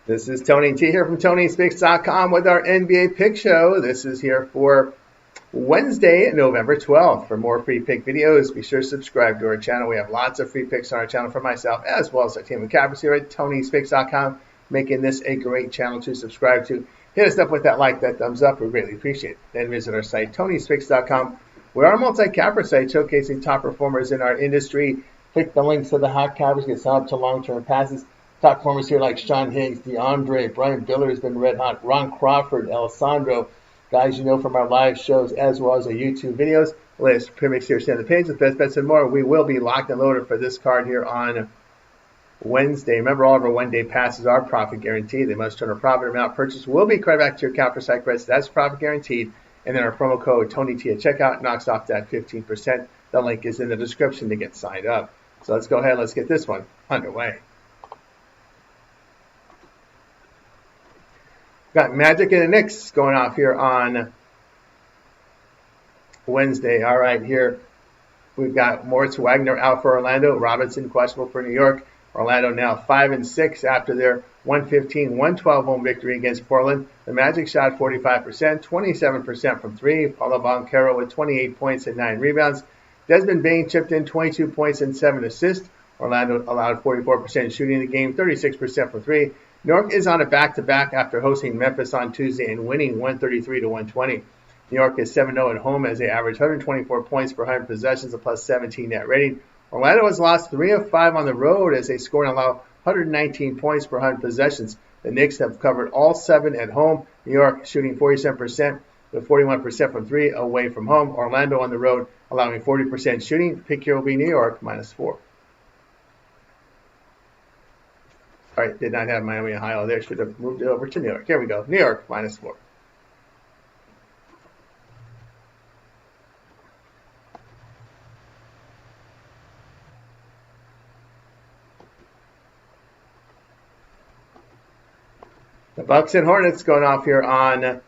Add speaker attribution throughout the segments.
Speaker 1: This is Tony T here from TonySpeaks.com with our NBA Pick Show. This is here for Wednesday, November 12th. For more free pick videos, be sure to subscribe to our channel. We have lots of free picks on our channel for myself as well as our team of cappers here at TonySpeaks.com, making this a great channel to subscribe to. Hit us up with that like, that thumbs up. We greatly appreciate it. Then visit our site, TonySpeaks.com. We're our multi-capper site showcasing top performers in our industry. Click the links to the hot cappers, get signed up to long-term passes. Top performers here like Sean Higgs, DeAndre, Brian Biller has been red hot, Ron Crawford, Alessandro, guys you know from our live shows as well as our YouTube videos. Latest premix here, stand the page with best bets and more. We will be locked and loaded for this card here on Wednesday. Remember, all of our one-day passes are profit guaranteed. They must turn a profit amount purchased will be credited back to your account for site credits. That's profit guaranteed. And then our promo code TonyT at checkout knocks off that 15%. The link is in the description to get signed up. So let's go ahead. Let's get this one underway. Got Magic and the Knicks going off here on Wednesday. All right, here we've got Moritz Wagner out for Orlando. Robinson questionable for New York. Orlando now 5-6 after their 115-112 home victory against Portland. The Magic shot 45%, 27% from three. Paulo Banchero with 28 points and 9 rebounds. Desmond Bane chipped in 22 points and 7 assists. Orlando allowed 44% shooting in the game, 36% from three. New York is on a back-to-back after hosting Memphis on Tuesday and winning 133-120. New York is 7-0 at home as they average 124 points per 100 possessions, a plus 17 net rating. Orlando has lost 3 of 5 on the road as they score and allow 119 points per 100 possessions. The Knicks have covered all 7 at home. New York shooting 47% with 41% from 3 away from home. Orlando on the road allowing 40% shooting. Pick here will be New York -4. All right, did not have Miami, Ohio there. Should have moved it over to New York. Here we go. New York -4. The Bucks and Hornets going off here on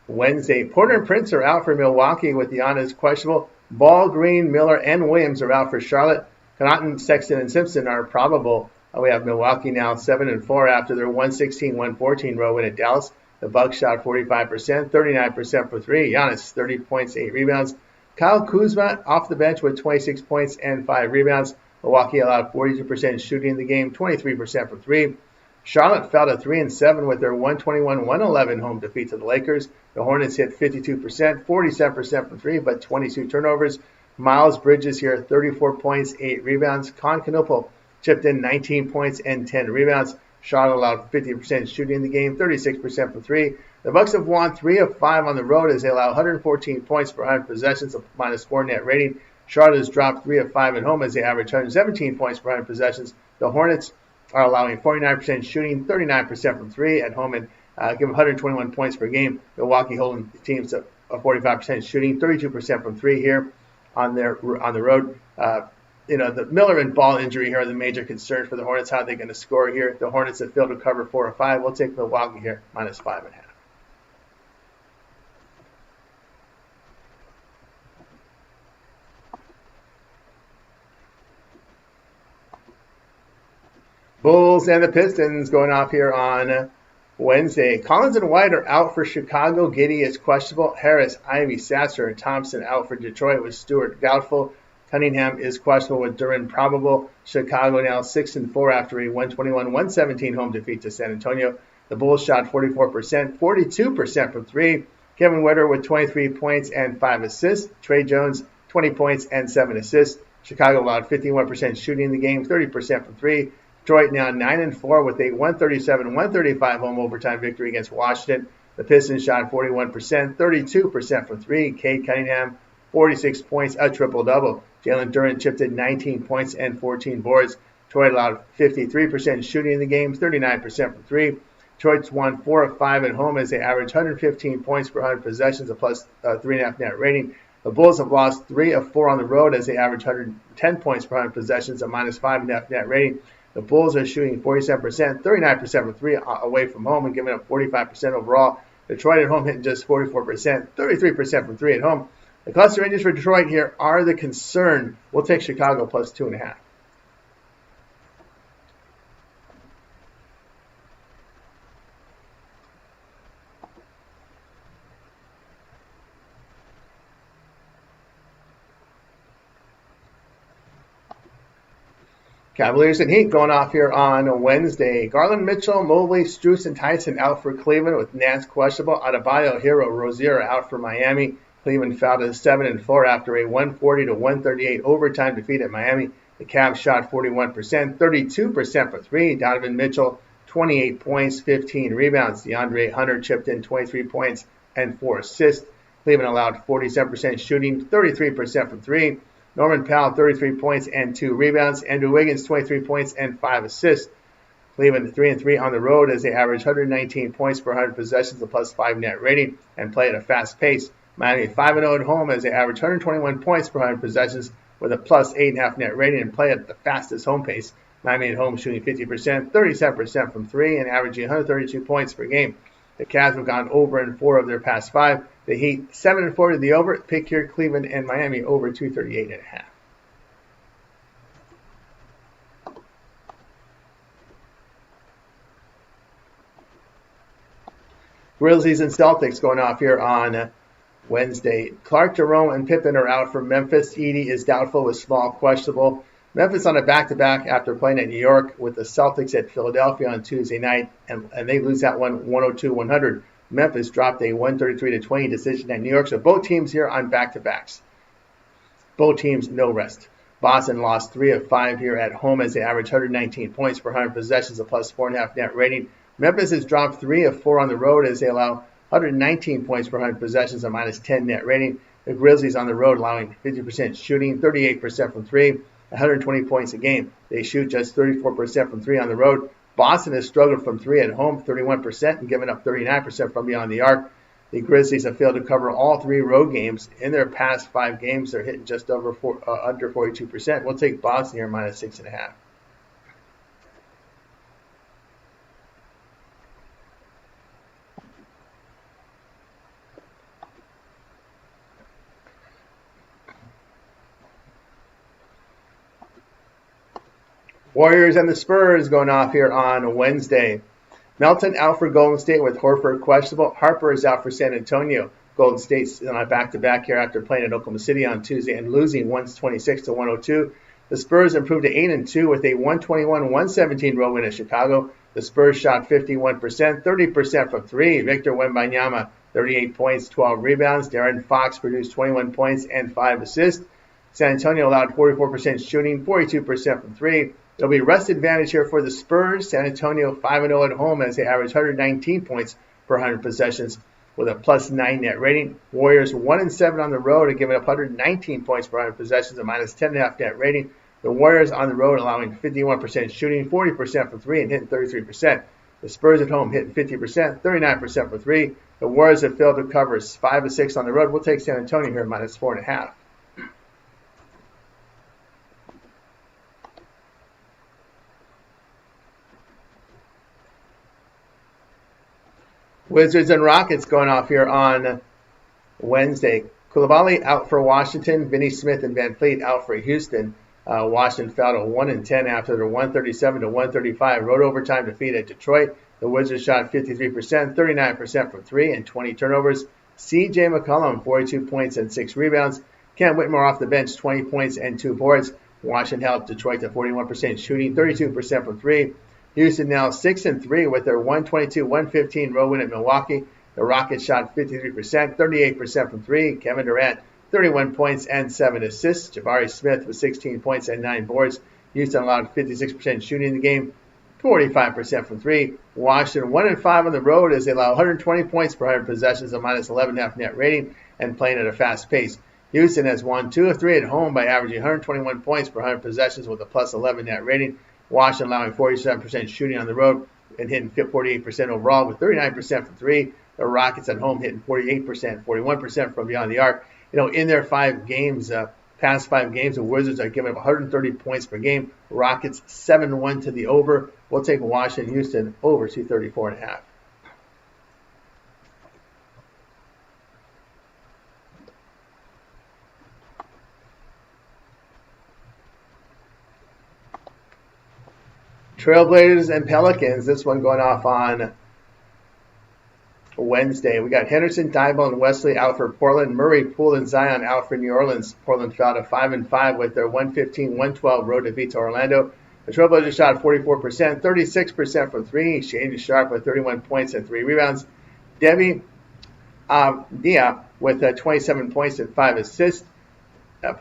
Speaker 1: Wednesday. Porter and Prince are out for Milwaukee with Giannis questionable. Ball, Green, Miller, and Williams are out for Charlotte. Connaughton, Sexton, and Simpson are probable. We have Milwaukee now 7-4 after their 116-114 road win at Dallas. The Bucks shot 45%, 39% for three. Giannis 30 points, 8 rebounds. Kyle Kuzma off the bench with 26 points and 5 rebounds. Milwaukee allowed 42% shooting in the game, 23% for three. Charlotte fell to 3-7 with their 121-111 home defeat to the Lakers. The Hornets hit 52%, 47% from three, but 22 turnovers. Miles Bridges here, 34 points, 8 rebounds. Concanopoulos chipped in 19 points and 10 rebounds. Charlotte allowed 50% shooting in the game, 36% from three. The Bucks have won 3 of 5 on the road as they allow 114 points per 100 possessions, a -4 net rating. Charlotte has dropped 3 of 5 at home as they average 117 points per 100 possessions. The Hornets are allowing 49% shooting, 39% from three at home, and give 121 points per game. Milwaukee holding teams to a 45% shooting, 32% from three here on the road. The Miller and Ball injury here are the major concern for the Hornets. How are they going to score here? The Hornets have failed to cover 4 or 5. We'll take Milwaukee here, -5.5. Bulls and the Pistons going off here on Wednesday. Collins and White are out for Chicago. Giddey is questionable. Harris, Ivy, Sasser, and Thompson out for Detroit with Stewart doubtful. Cunningham is questionable with Duran probable. Chicago now 6-4 after a 121-117 home defeat to San Antonio. The Bulls shot 44%, 42% from three. Kevin Whitter with 23 points and 5 assists. Trey Jones, 20 points and 7 assists. Chicago allowed 51% shooting in the game, 30% from three. Detroit now 9-4 with a 137-135 home overtime victory against Washington. The Pistons shot 41%, 32% from three. Cade Cunningham, 46 points, a triple-double. Jalen Duren chipped in 19 points and 14 boards. Detroit allowed 53% shooting in the game, 39% from three. Detroit's won 4 of 5 at home as they average 115 points per 100 possessions, a plus 3.5 net rating. The Bulls have lost 3 of 4 on the road as they average 110 points per 100 possessions, a -5.5 net rating. The Bulls are shooting 47%, 39% from three away from home and giving up 45% overall. Detroit at home hitting just 44%, 33% from three at home. The cluster ranges for Detroit here are the concern. We'll take Chicago plus 2.5. Cavaliers and Heat going off here on Wednesday. Garland, Mitchell, Mobley, Strus, and Tyson out for Cleveland with Nance questionable. Adebayo, Hero, Rozier out for Miami. Cleveland fell to 7-4 after a 140-138 overtime defeat at Miami. The Cavs shot 41%, 32% for three. Donovan Mitchell, 28 points, 15 rebounds. DeAndre Hunter chipped in 23 points and 4 assists. Cleveland allowed 47% shooting, 33% from three. Norman Powell, 33 points and 2 rebounds. Andrew Wiggins, 23 points and 5 assists. Cleveland 3-3 on the road as they average 119 points per 100 possessions, a +5 net rating, and play at a fast pace. Miami 5-0 at home as they average 121 points per 100 possessions with a +8.5 net rating and play at the fastest home pace. Miami at home shooting 50%, 37% from three, and averaging 132 points per game. The Cavs have gone over in 4 of their past 5. The Heat 7-4 to the over. Pick here Cleveland and Miami over 238.5. Grizzlies and Celtics going off here on Wednesday. Clark, Jerome, and Pippen are out for Memphis. Edey is doubtful with Small questionable. Memphis on a back-to-back after playing at New York with the Celtics at Philadelphia on Tuesday night, and they lose that one 102-100. Memphis dropped a 133-20 decision at New York, so both teams here on back-to-backs. Both teams no rest. Boston lost 3 of 5 here at home as they average 119 points per 100 possessions, a +4.5 net rating. Memphis has dropped 3 of 4 on the road as they allow 119 points per 100 possessions, a -10 net rating. The Grizzlies on the road allowing 50% shooting, 38% from three, 120 points a game. They shoot just 34% from three on the road. Boston has struggled from three at home, 31%, and given up 39% from beyond the arc. The Grizzlies have failed to cover all 3 road games. In their past 5 games, they're hitting just under 42%. We'll take Boston here -6.5. Warriors and the Spurs going off here on Wednesday. Melton out for Golden State with Horford questionable. Harper is out for San Antonio. Golden State's on a back-to-back here after playing at Oklahoma City on Tuesday and losing 126-102. The Spurs improved to 8-2 with a 121-117 road win at Chicago. The Spurs shot 51%, 30% from three. Victor Wembanyama, 38 points, 12 rebounds. De'Aaron Fox produced 21 points and 5 assists. San Antonio allowed 44% shooting, 42% from three. There'll be rest advantage here for the Spurs. San Antonio 5-0 at home as they average 119 points per 100 possessions with a +9 net rating. Warriors 1-7 on the road and giving up 119 points per 100 possessions, a -10.5 net rating. The Warriors on the road allowing 51% shooting, 40% from three, and hitting 33%. The Spurs at home hitting 50%, 39% for three. The Warriors have failed to cover 5 of 6 on the road. We'll take San Antonio here -4.5. Wizards and Rockets going off here on Wednesday. Coulibaly out for Washington. Vinny Smith and Van Fleet out for Houston. Washington fell to 1-10 after their 137-135 road overtime defeat at Detroit. The Wizards shot 53%, 39% from three, and 20 turnovers. C.J. McCollum, 42 points and 6 rebounds. Cam Whitmore off the bench, 20 points and 2 boards. Washington helped Detroit to 41% shooting, 32% from three. Houston now 6-3 with their 122-115 road win at Milwaukee. The Rockets shot 53%, 38% from three. Kevin Durant, 31 points and 7 assists. Jabari Smith with 16 points and 9 boards. Houston allowed 56% shooting in the game, 45% from three. Washington 1-5 on the road as they allow 120 points per 100 possessions, a -11.5 net rating, and playing at a fast pace. Houston has won 2 of 3 at home by averaging 121 points per 100 possessions with a +11 net rating. Washington allowing 47% shooting on the road and hitting 48% overall with 39% from three. The Rockets at home hitting 48%, 41% from beyond the arc. In their 5 games, past 5 games, the Wizards are giving up 130 points per game. Rockets 7-1 to the over. We'll take Washington, Houston over 234.5. Trailblazers and Pelicans, this one going off on Wednesday. We got Henderson, Thibault, and Wesley out for Portland. Murray, Poole, and Zion out for New Orleans. Portland fell to 5-5 with their 115-112 road defeat to Orlando. The Trailblazers shot 44%, 36% from three. Shane Sharp with 31 points and 3 rebounds. Debbie Dia with 27 points and 5 assists.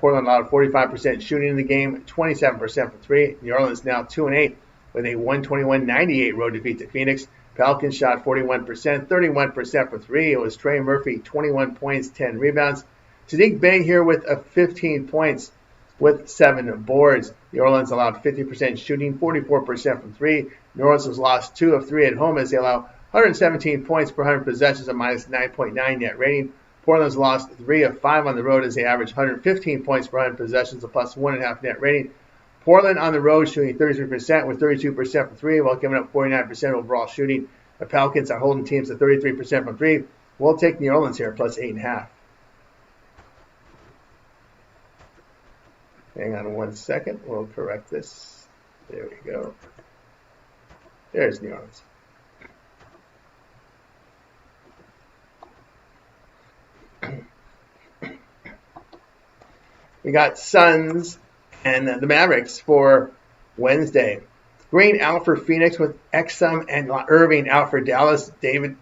Speaker 1: Portland allowed 45% shooting in the game, 27% from three. New Orleans now 2-8 with a 121-98 road defeat to Phoenix. Pelicans shot 41%, 31% from three. It was Trey Murphy, 21 points, 10 rebounds. Sadiq Bey here with 15 points with 7 boards. New Orleans allowed 50% shooting, 44% from three. New Orleans has lost 2 of 3 at home as they allow 117 points per 100 possessions, a minus 9.9 net rating. Portland's lost 3 of 5 on the road as they average 115 points per 100 possessions, a plus 1.5 net rating. Portland on the road shooting 33% with 32% from three while giving up 49% overall shooting. The Pelicans are holding teams to 33% from three. We'll take New Orleans here plus 8.5. Hang on 1 second. We'll correct this. There we go. There's New Orleans. We got Suns and the Mavericks for Wednesday. Green out for Phoenix with Exum and Irving out for Dallas. I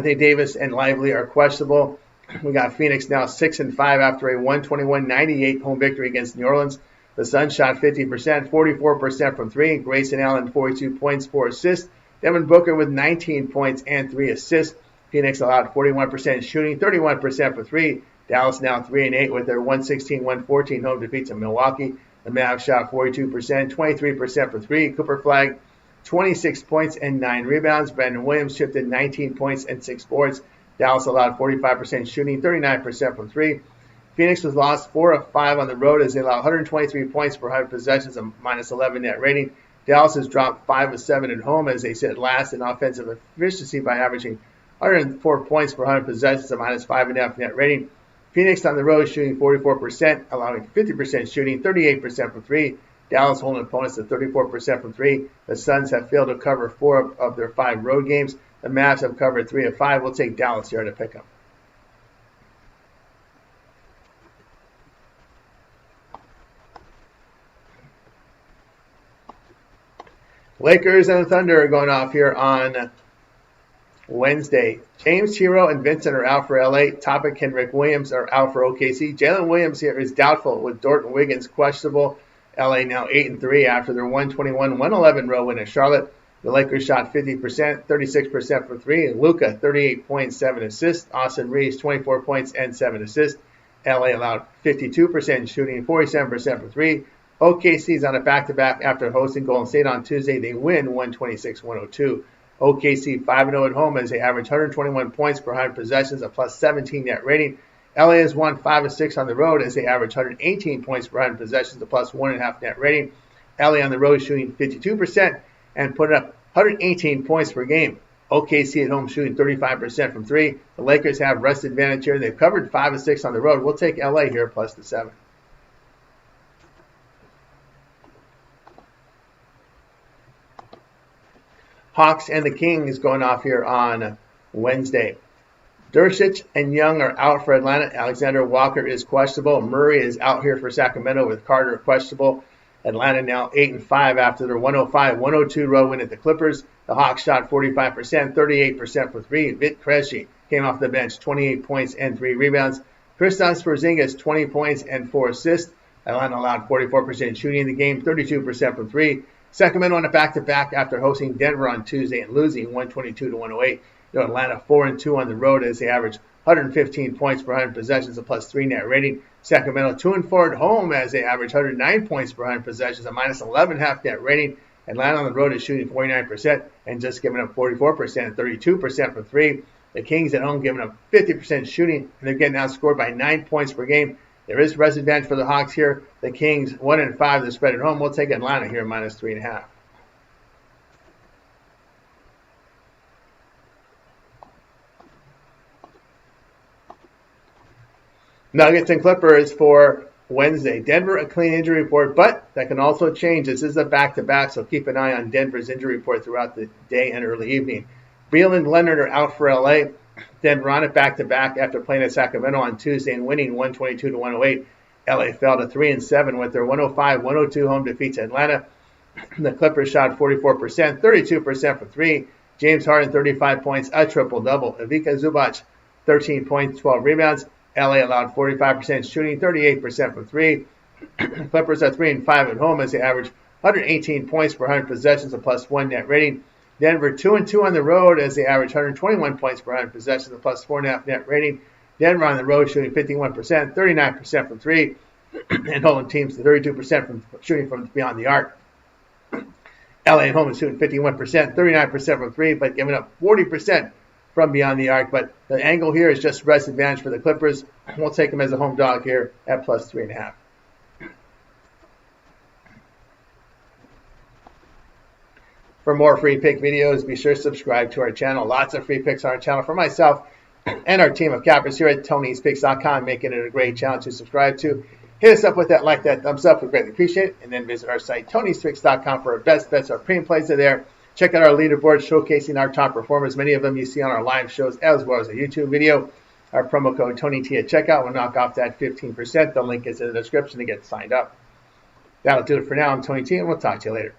Speaker 1: think Davis and Lively are questionable. We got Phoenix now 6-5 after a 121-98 home victory against New Orleans. The Suns shot 50%, 44% from three. Grayson Allen 42 points, 4 assists. Devin Booker with 19 points and 3 assists. Phoenix allowed 41% shooting, 31% for three. Dallas now 3-8 with their 116-114 home defeat to Milwaukee. The Mavs shot 42%, 23% for three. Cooper Flagg 26 points and 9 rebounds. Brandon Williams chipped in 19 points and 6 boards. Dallas allowed 45% shooting, 39% from three. Phoenix was lost 4 of 5 on the road as they allowed 123 points per 100 possessions, a minus 11 net rating. Dallas has dropped 5 of 7 at home as they sit last in offensive efficiency by averaging 104 points per 100 possessions, a minus 5.5 net rating. Phoenix on the road shooting 44%, allowing 50% shooting, 38% from three. Dallas holding opponents to 34% from three. The Suns have failed to cover 4 of their 5 road games. The Mavs have covered 3 of 5. We'll take Dallas here to pick them. Lakers and the Thunder are going off here on Wednesday. James Hero and Vincent are out for LA. Topic and Rick Williams are out for OKC. Jalen Williams here is doubtful with Dorton Wiggins questionable. LA now 8-3 after their 121-111 road win at Charlotte. The Lakers shot 50%, 36% for three. And Luka 38 points, 7 assists. Austin Reeves 24 points and 7 assists. LA allowed 52% shooting, 47% for three. OKC's on a back-to-back after hosting Golden State on Tuesday. They win 126-102. OKC 5-0 at home as they average 121 points per 100 possessions, a plus 17 net rating. LA has won 5 of 6 on the road as they average 118 points per 100 possessions, a plus 1.5 net rating. LA on the road shooting 52% and putting up 118 points per game. OKC at home shooting 35% from three. The Lakers have rest advantage here. They've covered 5 of 6 on the road. We'll take LA here plus the 7. Hawks and the Kings going off here on Wednesday. Dursic and Young are out for Atlanta. Alexander Walker is questionable. Murray is out here for Sacramento with Carter questionable. Atlanta now 8-5 after their 105-102 road win at the Clippers. The Hawks shot 45%, 38% for three. Vit Krejci came off the bench, 28 points and 3 rebounds. Kristaps Porzingis, 20 points and 4 assists. Atlanta allowed 44% shooting in the game, 32% from three. Sacramento on a back-to-back after hosting Denver on Tuesday and losing 122-108. Atlanta 4-2 on the road as they average 115 points per 100 possessions, a plus 3 net rating. Sacramento 2-4 at home as they average 109 points per 100 possessions, a minus 11.5 net rating. Atlanta on the road is shooting 49% and just giving up 44%, 32% from three. The Kings at home giving up 50% shooting, and they're getting outscored by 9 points per game. There is rest advantage for the Hawks here. The Kings 1-5, the spread at home. We'll take Atlanta here minus 3.5. Nuggets and Clippers for Wednesday. Denver, a clean injury report, but that can also change. This is a back-to-back, so keep an eye on Denver's injury report throughout the day and early evening. Beal and Leonard are out for LA. Denver on it back-to-back after playing at Sacramento on Tuesday and winning 122-108. LA fell to 3-7 with their 105-102 home defeat to Atlanta. The Clippers shot 44%, 32% from three. James Harden, 35 points, a triple-double. Ivica Zubac, 13 points, 12 rebounds. LA allowed 45% shooting, 38% from three. Clippers are 3-5 at home as they average 118 points per 100 possessions, a +1 net rating. Denver 2-2 on the road as they average 121 points per 100 possessions, a +4.5 net rating. Denver on the road shooting 51%, 39% from three, and holding teams to 32% from shooting from beyond the arc. LA at home is shooting 51%, 39% from three, but giving up 40% from beyond the arc. But the angle here is just rest advantage for the Clippers. We'll take them as a home dog here at +3.5. For more free pick videos, be sure to subscribe to our channel. Lots of free picks on our channel for myself and our team of cappers here at Tony'sPicks.com, making it a great channel to subscribe to. Hit us up with that like, that thumbs up. We greatly appreciate it. And then visit our site, Tony'sPicks.com, for our best bets. Our premium plays are there. Check out our leaderboard showcasing our top performers. Many of them you see on our live shows as well as a YouTube video. Our promo code TonyT at checkout will knock off that 15%. The link is in the description to get signed up. That'll do it for now. I'm Tony T, and we'll talk to you later.